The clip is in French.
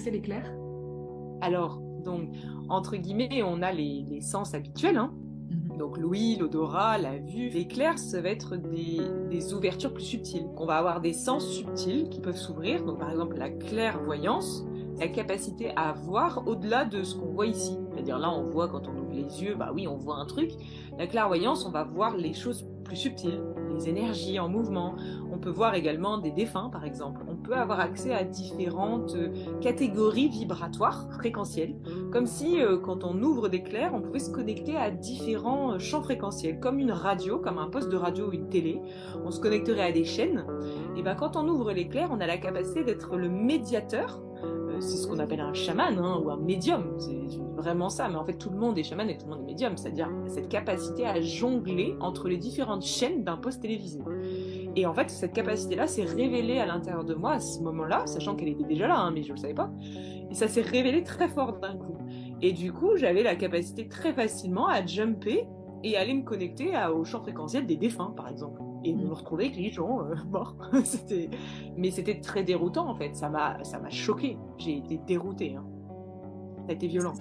c'est l'éclair? Alors, donc, entre guillemets, on a les sens habituels, hein. Donc l'ouïe, l'odorat, la vue. L'éclair, ça va être des ouvertures plus subtiles. On va avoir des sens subtils qui peuvent s'ouvrir. Donc par exemple, la clairvoyance, la capacité à voir au-delà de ce qu'on voit ici. C'est-à-dire là, on voit quand on ouvre les yeux, bah oui, on voit un truc. La clairvoyance, on va voir les choses plus subtiles, les énergies en mouvement. On peut voir également des défunts, par exemple. On peut avoir accès à différentes catégories vibratoires, fréquentielles, comme si quand on ouvre des clairs, on pouvait se connecter à différents champs fréquentiels, comme une radio, comme un poste de radio ou une télé. On se connecterait à des chaînes. Et ben quand on ouvre les clairs, on a la capacité d'être le médiateur. C'est ce qu'on appelle un chaman, hein, ou un médium, c'est vraiment ça, mais en fait tout le monde est chaman et tout le monde est médium, c'est-à-dire cette capacité à jongler entre les différentes chaînes d'un poste télévisé. Et en fait, cette capacité-là s'est révélée à l'intérieur de moi à ce moment-là, sachant qu'elle était déjà là, hein, mais je ne le savais pas. Et ça s'est révélé très fort d'un coup. Et du coup, j'avais la capacité très facilement à jumper et aller me connecter au champ fréquentiel des défunts, par exemple. Et me retrouver avec les gens morts. Mais c'était très déroutant, en fait. Ça m'a choquée. J'ai été déroutée. Hein. Ça a été violent.